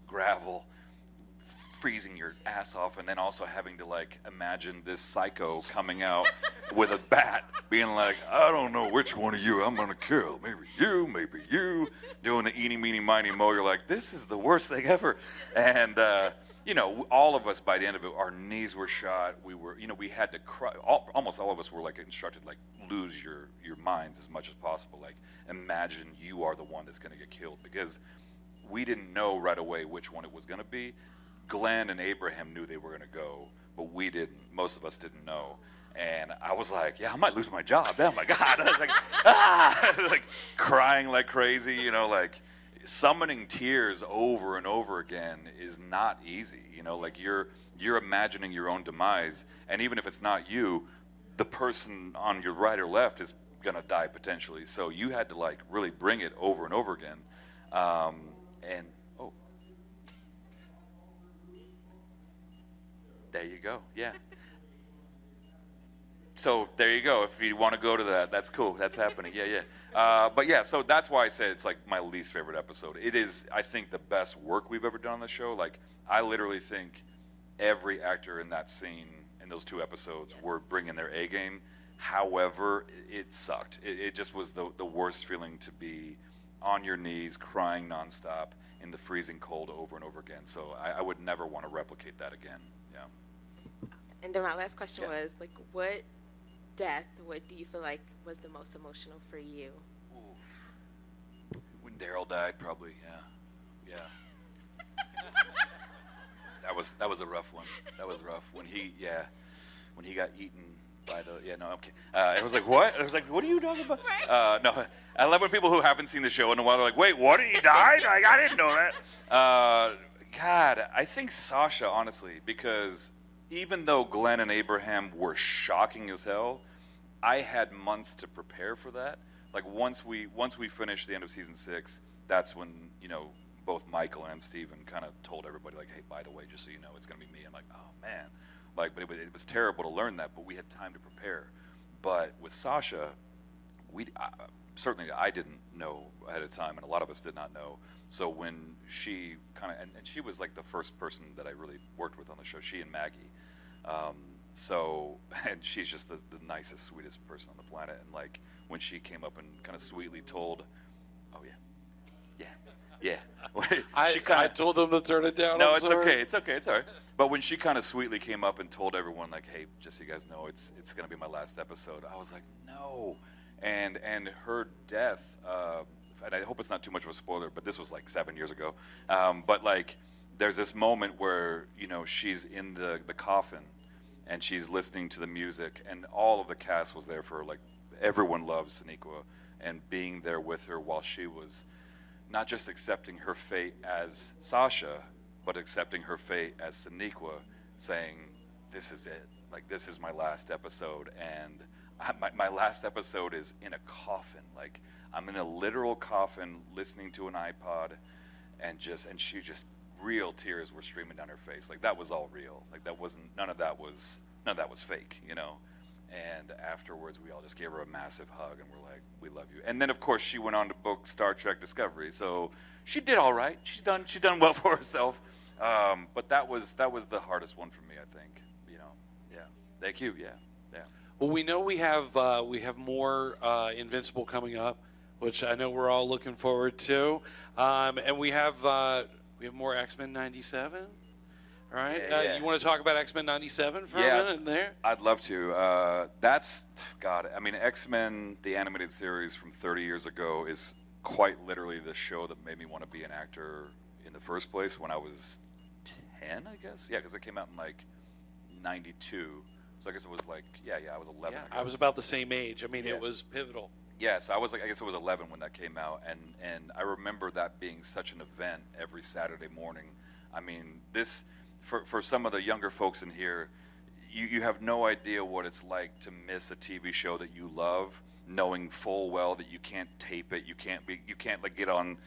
gravel, freezing your ass off, and then also having to like imagine this psycho coming out with a bat, being like, I don't know which one of you I'm gonna kill. Maybe you. Doing the eeny, meeny, miny, mo. You're like, this is the worst thing ever. And you know, all of us by the end of it, our knees were shot. We were, you know, we had to cry. Almost all of us were like instructed, like, lose your minds as much as possible. Like, imagine you are the one that's going to get killed, because we didn't know right away which one it was going to be. Glenn and Abraham knew they were going to go, but we didn't. Most of us didn't know. And I was like, yeah, I might lose my job. Oh my God. I was like, like crying like crazy, you know, like summoning tears over and over again is not easy. You know, like you're imagining your own demise. And even if it's not you, the person on your right or left is going to die potentially. So you had to like really bring it over and over again. And, oh, there you go. Yeah. So there you go. If you want to go to that, that's cool. That's happening. Yeah, yeah. But yeah, so that's why I say it's like my least favorite episode. It is, I think, the best work we've ever done on the show. Like, I literally think every actor in that scene in those 2 episodes were bringing their A game. However, it sucked. It just was the worst feeling to be on your knees, crying nonstop in the freezing cold over and over again. So I would never want to replicate that again. Yeah. And then my last question was, like, what do you feel like was the most emotional for you? Oof. When Daryl died, probably, yeah. That was a rough one. That was rough. When he got eaten by the, no, I'm kidding. I was like, what? I was like, what are you talking about? No, I love when people who haven't seen the show in a while, they're like, wait, what, he died? Like, I didn't know that. God, I think Sasha, honestly, because even though Glenn and Abraham were shocking as hell, I had months to prepare for that. Like once we finished the end of season 6, that's when, you know, both Michael and Steven kind of told everybody, like, hey, by the way, just so you know, it's gonna be me. I'm like, oh man, like, but it was terrible to learn that, but we had time to prepare. But with Sasha, certainly I didn't know ahead of time, and a lot of us did not know. So when she kind of, and she was like the first person that I really worked with on the show, she and Maggie. And she's just the nicest, sweetest person on the planet. And like when she came up and kind of sweetly told, oh yeah. I told them to turn it down. No, it's okay. It's all right. But when she kind of sweetly came up and told everyone, like, hey, just so you guys know, it's going to be my last episode, I was like, no. And her death, and I hope it's not too much of a spoiler, but this was like 7 years ago. But like, there's this moment where, you know, she's in the coffin and she's listening to the music, and all of the cast was there for her. Like, everyone loves Sonequa, and being there with her while she was not just accepting her fate as Sasha, but accepting her fate as Sonequa, saying, this is it. Like, this is my last episode, and my last episode is in a coffin. Like, I'm in a literal coffin listening to an iPod, and she just, real tears were streaming down her face. Like, that was all real. Like, that wasn't, none of that was fake, you know. And afterwards, we all just gave her a massive hug, and we're like, we love you. And then, of course, she went on to book Star Trek Discovery, so she did all right. She's done well for herself. But that was the hardest one for me, I think. You know, yeah. Thank you. Yeah. Well, we know we have more Invincible coming up, which I know we're all looking forward to, and we have more X-Men '97. All right. Yeah. You want to talk about X-Men '97 for a minute in there? I'd love to. That's, God, I mean, X-Men, the animated series from 30 years ago, is quite literally the show that made me want to be an actor in the first place when I was 10, I guess. Yeah, because it came out in like 92. So I guess it was like, I was 11. Yeah, I was about the same age. I mean, it was pivotal. Yeah, so I guess it was 11 when that came out, and I remember that being such an event every Saturday morning. I mean, this, for some of the younger folks in here, you have no idea what it's like to miss a TV show that you love, knowing full well that you can't tape it, you can't like get on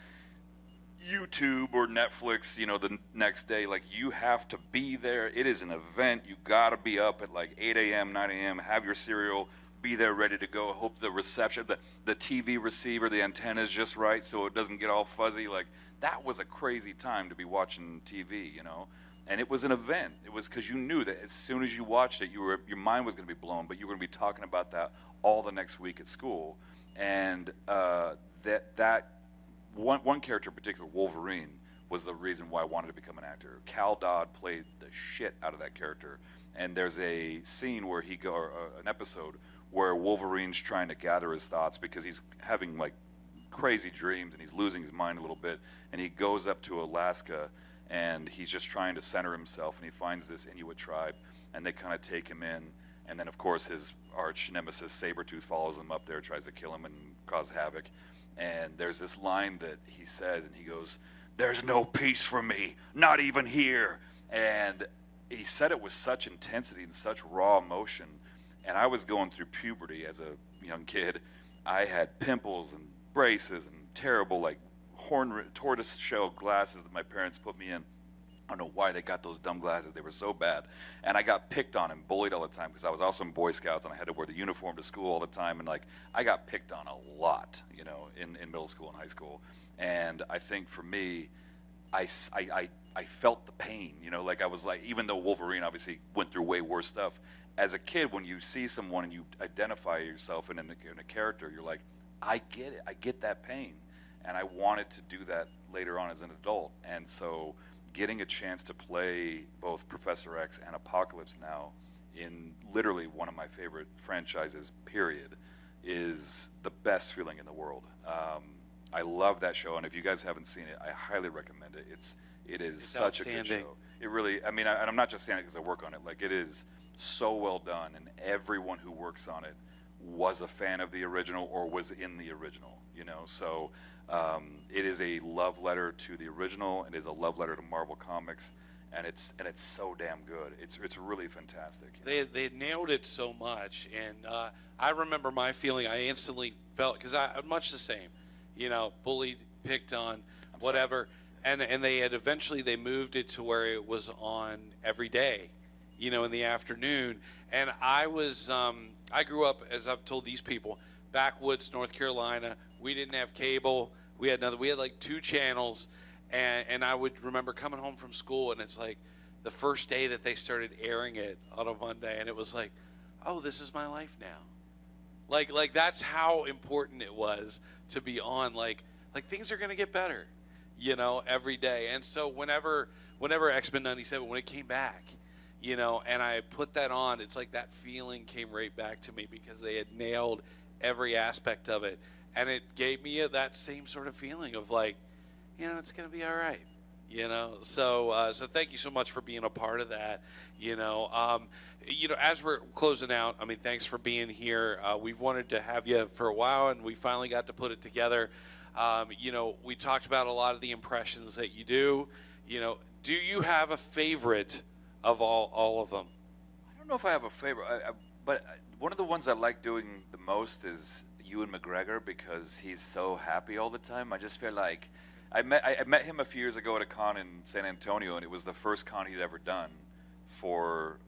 YouTube or Netflix, you know, the next day. Like, you have to be there. It is an event. You gotta be up at like 8 a.m., 9 a.m., have your cereal, be there ready to go. Hope the reception, the TV receiver, the antenna is just right so it doesn't get all fuzzy. Like, that was a crazy time to be watching TV, you know. And it was an event. It was because you knew that as soon as you watched it, your mind was going to be blown, but you were going to be talking about that all the next week at school. And that one character in particular, Wolverine, was the reason why I wanted to become an actor. Cal Dodd played the shit out of that character. And there's a scene where an episode where Wolverine's trying to gather his thoughts because he's having like crazy dreams and he's losing his mind a little bit. And he goes up to Alaska and he's just trying to center himself, and he finds this Inuit tribe and they kind of take him in. And then of course his arch nemesis Sabretooth follows him up there, tries to kill him and cause havoc. And there's this line that he says, and he goes, "There's no peace for me, not even here." And he said it with such intensity and such raw emotion. And I was going through puberty as a young kid. I had pimples and braces and terrible like tortoise shell glasses that my parents put me in. I don't know why they got those dumb glasses. They were so bad. And I got picked on and bullied all the time because I was also in Boy Scouts and I had to wear the uniform to school all the time. And like I got picked on a lot, you know, in middle school and high school. And I think for me, I felt the pain, you know, like I was like, even though Wolverine obviously went through way worse stuff, as a kid, when you see someone and you identify yourself in a character, you're like, I get it, I get that pain. And I wanted to do that later on as an adult. And so getting a chance to play both Professor X and Apocalypse now in literally one of my favorite franchises, period, is the best feeling in the world. I love that show, and if you guys haven't seen it, I highly recommend it. It is such a good show. It really, I mean, and I'm not just saying it because I work on it. Like, it is so well done, and everyone who works on it was a fan of the original or was in the original, you know. So it is a love letter to the original. It is a love letter to Marvel Comics, and it's so damn good. It's really fantastic. They nailed it so much, and I remember my feeling. I instantly felt, because I'm much the same, you know, bullied, picked on, whatever. And they had eventually they moved it to where it was on every day, you know, in the afternoon. And I was I grew up, as I've told these people, backwoods North Carolina. We didn't have cable. We had like 2 channels, and I would remember coming home from school, and it's like the first day that they started airing it on a Monday, and it was like, oh, this is my life now. Like that's how important it was to be on. Like things are gonna get better, you know, every day. And so whenever X-Men 97, when it came back, you know, and I put that on, it's like that feeling came right back to me because they had nailed every aspect of it. And it gave me that same sort of feeling of like, you know, it's going to be all right, you know. So thank you so much for being a part of that, you know. As we're closing out, I mean, thanks for being here. We've wanted to have you for a while, and we finally got to put it together. You know, we talked about a lot of the impressions that you do. You know, do you have a favorite of all of them? I don't know if I have a favorite, but one of the ones I like doing the most is Ewan McGregor, because he's so happy all the time. I just feel like I met him a few years ago at a con in San Antonio, and it was the first con he'd ever done for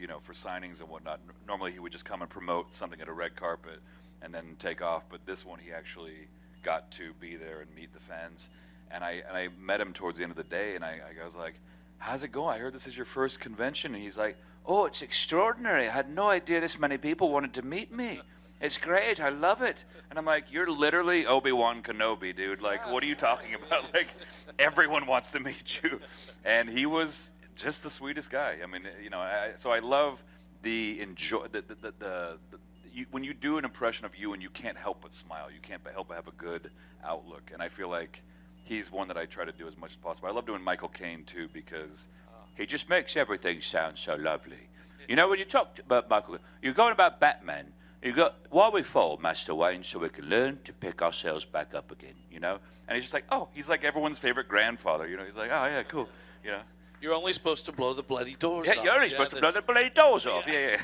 you know, for signings and whatnot. Normally he would just come and promote something at a red carpet and then take off, but this one he actually got to be there and meet the fans. And I met him towards the end of the day, and I was like, how's it going? I heard this is your first convention. And he's like, oh, it's extraordinary. I had no idea this many people wanted to meet me. It's great. I love it. And I'm like, you're literally Obi-Wan Kenobi, dude. Like, what are you talking about? Like, everyone wants to meet you. And he was just the sweetest guy. I mean, you know, so I love when you do an impression of you and you can't help but smile. You can't help but have a good outlook. And I feel like he's one that I try to do as much as possible. I love doing Michael Caine, too, because he just makes everything sound so lovely. You know, when you talk about Michael, you're going about Batman. You got, why we fall, Master Wayne, so we can learn to pick ourselves back up again, you know? And he's just like, oh, he's like everyone's favorite grandfather, you know? He's like, oh, yeah, cool, you know? You're only supposed to blow the bloody doors off. Yeah, you're only supposed to blow the bloody doors off, yeah.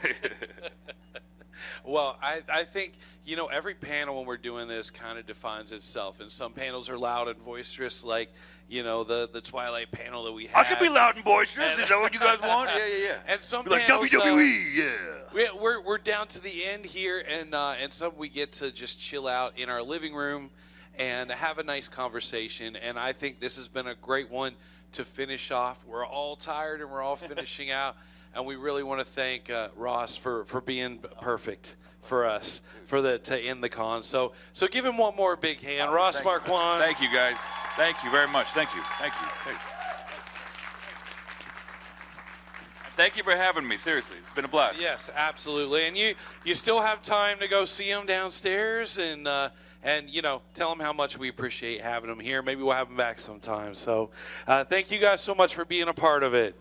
Well, I think, you know, every panel when we're doing this kind of defines itself. And some panels are loud and boisterous, like, you know, the Twilight panel that we had. I can be loud and boisterous. Is that what you guys want? Yeah. And some like panels, WWE, yeah. We're down to the end here, and some we get to just chill out in our living room and have a nice conversation. And I think this has been a great one to finish off. We're all tired and we're all finishing out. And we really want to thank Ross for being perfect for us to end the con. So give him one more big hand. Ross Marquand. Thank you, guys. Thank you very much. Thank you. Thank you. Thank you. Thank you for having me. Seriously, it's been a blast. Yes, absolutely. And you still have time to go see them downstairs and tell them how much we appreciate having them here. Maybe we'll have them back sometime. So thank you guys so much for being a part of it.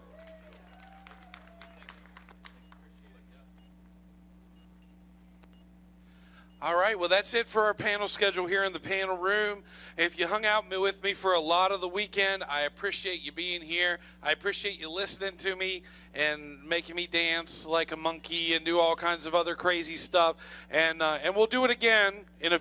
All right, well, that's it for our panel schedule here in the panel room. If you hung out with me for a lot of the weekend, I appreciate you being here. I appreciate you listening to me and making me dance like a monkey and do all kinds of other crazy stuff. And we'll do it again in a